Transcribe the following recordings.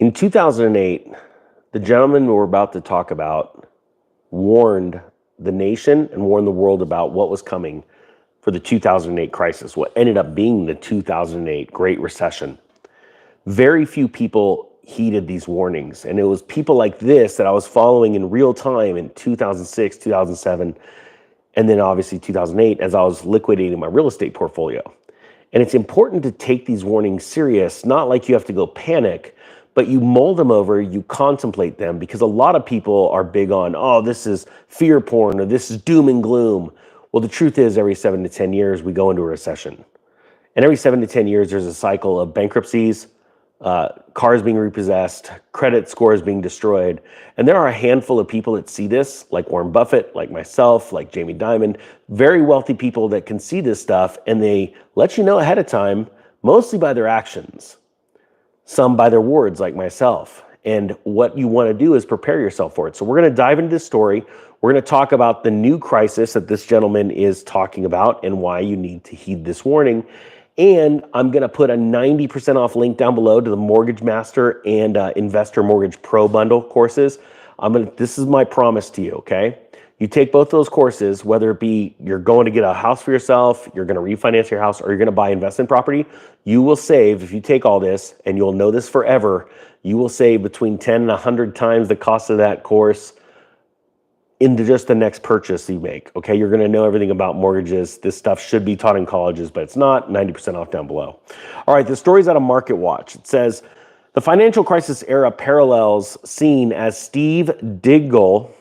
In 2008, the gentleman we're about to talk about warned the nation and warned the world about what was coming for the 2008 crisis, what ended up being the 2008 Great Recession. Very few people heeded these warnings, and it was people like this that I was following in real time in 2006, 2007, and then obviously 2008 as I was liquidating my real estate portfolio. And it's important to take these warnings serious, not like you have to go panic, but you mull them over, you contemplate them, because a lot of people are big on, oh, this is fear porn or this is doom and gloom. Well, the truth is every 7 to 10 years, we go into a recession. And every 7 to 10 years, there's a cycle of bankruptcies, cars being repossessed, credit scores being destroyed. And there are a handful of people that see this, like Warren Buffett, like myself, like Jamie Dimon, very wealthy people that can see this stuff, and they let you know ahead of time, mostly by their actions, some by their words, like myself. And what you want to do is prepare yourself for it. So we're going to dive into this story. We're going to talk about the new crisis that this gentleman is talking about and why you need to heed this warning. And I'm going to put a 90% off link down below to the Mortgage Master and Investor Mortgage Pro bundle courses. This is my promise to you, okay? You take both those courses, whether it be you're going to get a house for yourself, you're going to refinance your house, or you're going to buy investment property, you will save, if you take all this, and you'll know this forever, you will save between 10 and 100 times the cost of that course into just the next purchase you make, okay? You're gonna know everything about mortgages. This stuff should be taught in colleges, but it's not. 90% off down below. All right, the story's out of Market Watch. It says, the financial crisis era parallels seen as Steve Diggle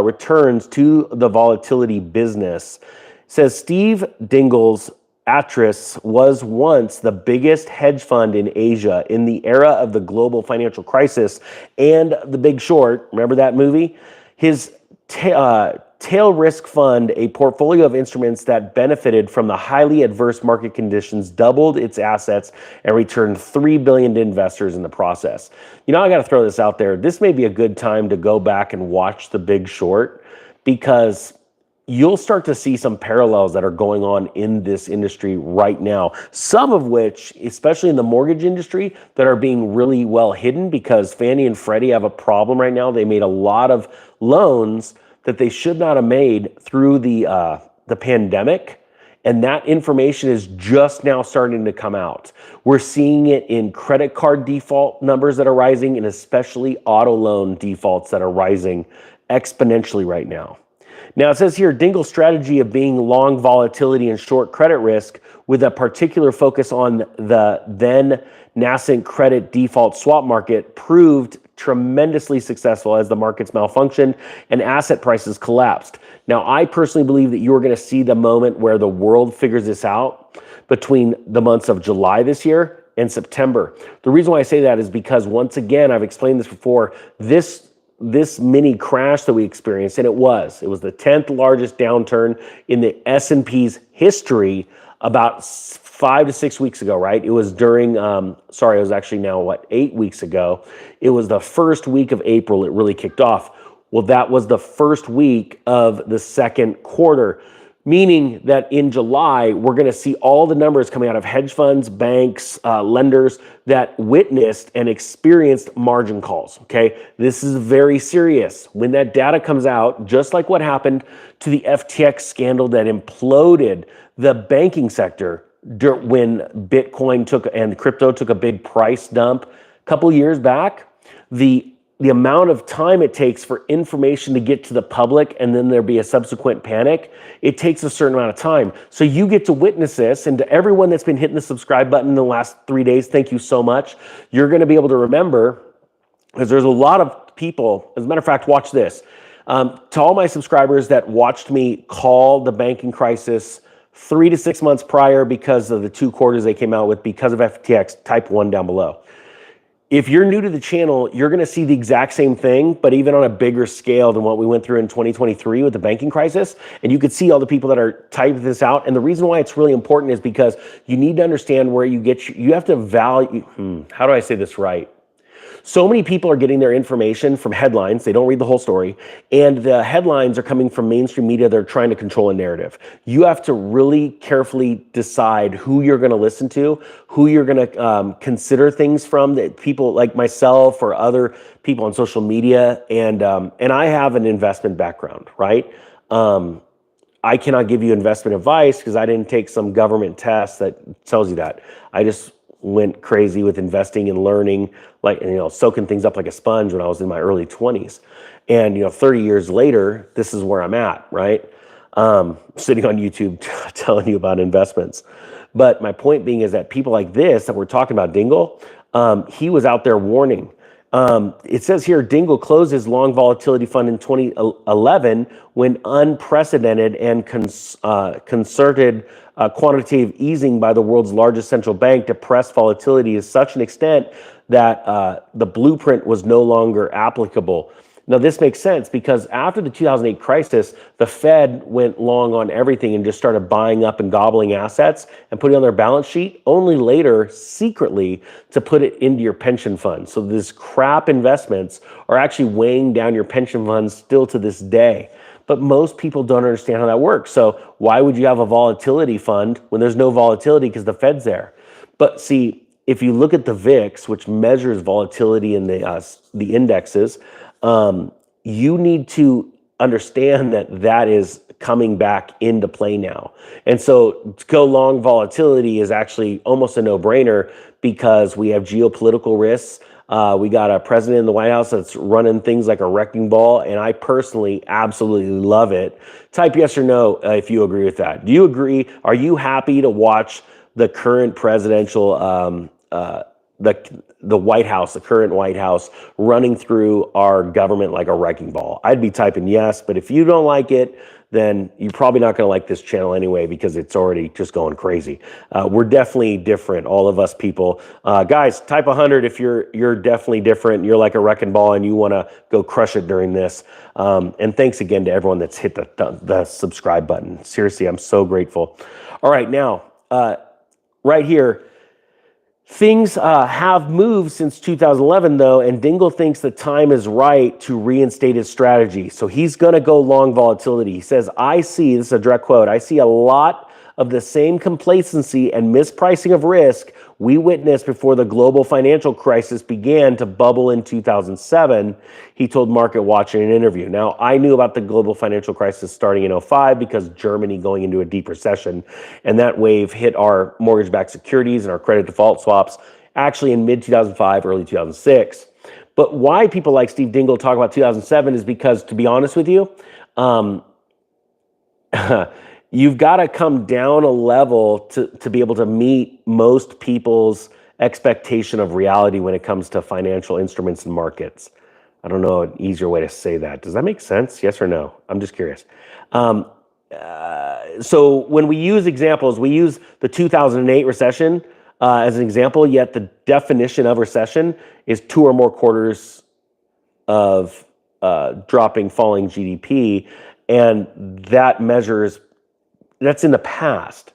returns to the volatility business. It says Steve Diggle's Atris was once the biggest hedge fund in Asia in the era of the global financial crisis and The Big Short. Remember that movie? His tail risk fund, a portfolio of instruments that benefited from the highly adverse market conditions, doubled its assets and returned $3 billion to investors in the process. You know, I got to throw this out there. This may be a good time to go back and watch The Big Short, because you'll start to see some parallels that are going on in this industry right now. Some of which, especially in the mortgage industry, that are being really well hidden because Fannie and Freddie have a problem right now. They made a lot of loans that they should not have made through the pandemic. And that information is just now starting to come out. We're seeing it in credit card default numbers that are rising, and especially auto loan defaults that are rising exponentially right now. Now, it says here, Diggle's strategy of being long volatility and short credit risk with a particular focus on the then nascent credit default swap market proved tremendously successful as the markets malfunctioned and asset prices collapsed. Now, I personally believe that you're going to see the moment where the world figures this out between the months of July this year and September. The reason why I say that is because, once again, I've explained this before, this mini crash that we experienced, and it was the 10th largest downturn in the S&P's history about 5 to 6 weeks ago, right? It was during, it was actually now 8 weeks ago. It was the first week of April it really kicked off. Well, that was the first week of the second quarter, meaning that in July, we're going to see all the numbers coming out of hedge funds, banks, lenders that witnessed and experienced margin calls, okay? This is very serious. When that data comes out, just like what happened to the FTX scandal that imploded the banking sector when Bitcoin and crypto took a big price dump a couple years back, the amount of time it takes for information to get to the public and then there be a subsequent panic, it takes a certain amount of time. So you get to witness this, and to everyone that's been hitting the subscribe button in the last 3 days, thank you so much. You're going to be able to remember, because there's a lot of people, as a matter of fact, watch this. To all my subscribers that watched me call the banking crisis 3 to 6 months prior because of the 2 quarters they came out with because of FTX, type 1 down below. If you're new to the channel, you're going to see the exact same thing, but even on a bigger scale than what we went through in 2023 with the banking crisis. And you could see all the people that are typing this out. And the reason why it's really important is because you need to understand where you get, you have to value, how do I say this right? So many people are getting their information from headlines. They don't read the whole story. And the headlines are coming from mainstream media. They're trying to control a narrative. You have to really carefully decide who you're going to listen to, who you're going to consider things from, that people like myself or other people on social media. And I have an investment background, right? I cannot give you investment advice because I didn't take some government test that tells you that. I just went crazy with investing and learning, like, soaking things up like a sponge when I was in my early 20s. And, 30 years later, this is where I'm at, right? Sitting on YouTube telling you about investments. But my point being is that people like this that we're talking about, Dingle, he was out there warning. It says here, Dingle closed his long volatility fund in 2011 when unprecedented and concerted quantitative easing by the world's largest central bank depressed volatility to such an extent that the blueprint was no longer applicable. Now, this makes sense because after the 2008 crisis, the Fed went long on everything and just started buying up and gobbling assets and putting on their balance sheet, only later, secretly, to put it into your pension fund. So these crap investments are actually weighing down your pension funds still to this day. But most people don't understand how that works. So why would you have a volatility fund when there's no volatility because the Fed's there? But see, if you look at the VIX, which measures volatility in the indexes, you need to understand that that is coming back into play now. And so to go long volatility is actually almost a no-brainer because we have geopolitical risks. We got a president in the White House that's running things like a wrecking ball, and I personally absolutely love it. Type yes or no if you agree with that. Do you agree? Are you happy to watch the current presidential the White House, the current White House, running through our government like a wrecking ball? I'd be typing yes, but if you don't like it, then you're probably not going to like this channel anyway because it's already just going crazy. We're definitely different, all of us people. Guys, type 100 if you're definitely different. You're like a wrecking ball and you want to go crush it during this. And thanks again to everyone that's hit the subscribe button. Seriously, I'm so grateful. All right, now, right here, things have moved since 2011, though, and Dingle thinks the time is right to reinstate his strategy. So he's going to go long volatility. He says, this is a direct quote, I see a lot of the same complacency and mispricing of risk we witnessed before the global financial crisis began to bubble in 2007, he told Market Watch in an interview. Now, I knew about the global financial crisis starting in 2005 because Germany going into a deep recession, and that wave hit our mortgage-backed securities and our credit default swaps actually in mid-2005, early 2006. But why people like Steve Dingle talk about 2007 is because, to be honest with you, you've got to come down a level to be able to meet most people's expectation of reality when it comes to financial instruments and markets. I don't know an easier way to say that. Does that make sense? Yes or no? I'm just curious. So when we use examples, we use the 2008 recession as an example, yet the definition of recession is 2 or more quarters of falling GDP, and that measures, that's in the past.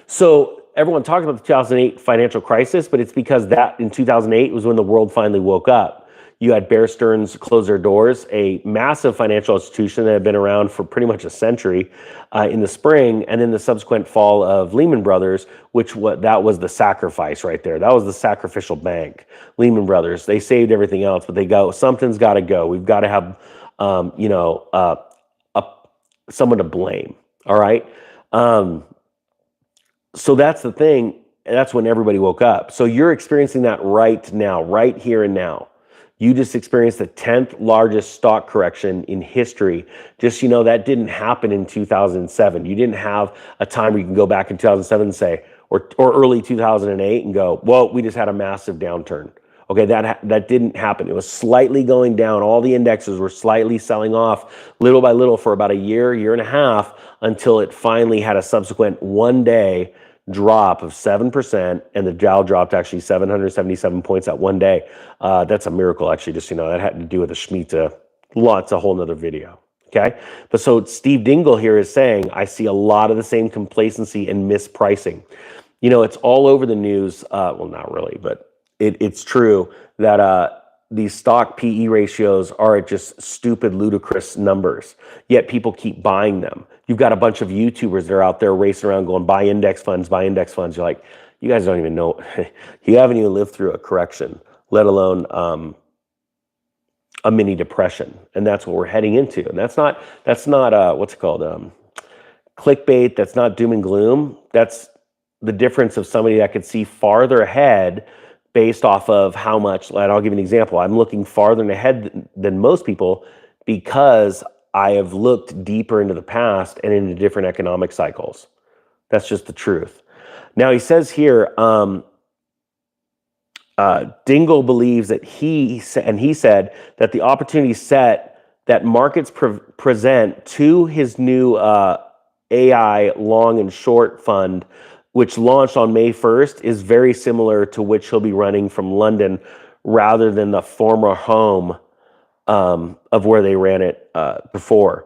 So everyone talks about the 2008 financial crisis, but it's because that in 2008 was when the world finally woke up. You had Bear Stearns close their doors, a massive financial institution that had been around for pretty much a century, in the spring, and then the subsequent fall of Lehman Brothers, that was the sacrifice right there. That was the sacrificial bank. Lehman Brothers, they saved everything else, but something's got to go. We've got to have, someone to blame. All right. So that's the thing. That's when everybody woke up. So you're experiencing that right now, right here and now. You just experienced the 10th largest stock correction in history. Just, that didn't happen in 2007. You didn't have a time where you can go back in 2007 and say, or early 2008 and go, well, we just had a massive downturn. Okay, that didn't happen. It was slightly going down. All the indexes were slightly selling off little by little for about a year and a half, until it finally had a subsequent one-day drop of 7%, and the Dow dropped actually 777 points that one day. That's a miracle, actually, just, that had to do with the Shemitah. Lots, a whole nother video, okay? But so Steve Dingle here is saying, I see a lot of the same complacency and mispricing. It's all over the news. Well, not really, but it's true that these stock PE ratios are at just stupid, ludicrous numbers, yet people keep buying them. You've got a bunch of YouTubers that are out there racing around going, buy index funds, buy index funds. You're like, you guys don't even know. You haven't even lived through a correction, let alone a mini depression. And that's what we're heading into. And that's not what's it called? Clickbait. That's not doom and gloom. That's the difference of somebody that could see farther ahead based off of how much, and I'll give you an example. I'm looking farther ahead than most people because I have looked deeper into the past and into different economic cycles. That's just the truth. Now he says here, Dingle believes that he said that the opportunity set that markets present to his new AI long and short fund, which launched on May 1st, is very similar to which he'll be running from London rather than the former home of where they ran it before.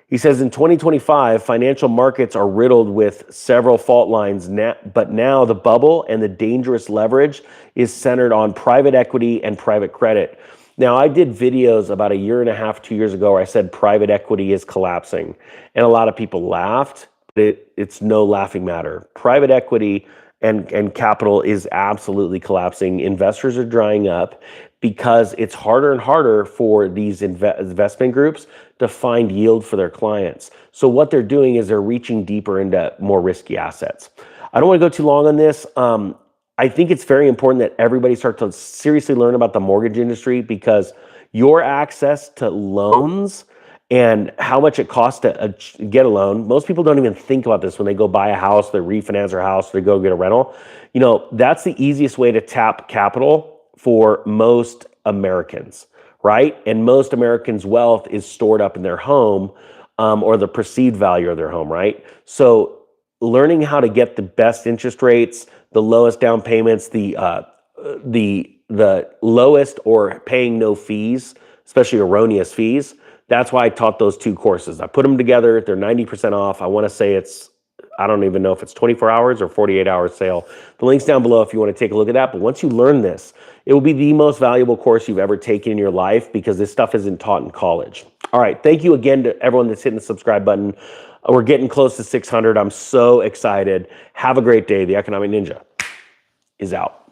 He says in 2025, financial markets are riddled with several fault lines, but now the bubble and the dangerous leverage is centered on private equity and private credit. Now, I did videos about a year and a half, 2 years ago where I said private equity is collapsing, and a lot of people laughed, but it's no laughing matter. Private equity and capital is absolutely collapsing. Investors are drying up because it's harder and harder for these investment groups to find yield for their clients. So what they're doing is they're reaching deeper into more risky assets. I don't want to go too long on this. I think it's very important that everybody start to seriously learn about the mortgage industry, because your access to loans and how much it costs to get a loan. Most people don't even think about this when they go buy a house, they refinance their house, they go get a rental. You know, that's the easiest way to tap capital for most Americans, right? And most Americans' wealth is stored up in their home, or the perceived value of their home, right? So learning how to get the best interest rates, the lowest down payments, the lowest or paying no fees, especially erroneous fees. That's why I taught those two courses. I put them together. They're 90% off. I want to say I don't even know if it's 24 hours or 48 hours sale. The link's down below if you want to take a look at that. But once you learn this, it will be the most valuable course you've ever taken in your life, because this stuff isn't taught in college. All right. Thank you again to everyone that's hitting the subscribe button. We're getting close to 600. I'm so excited. Have a great day. The Economic Ninja is out.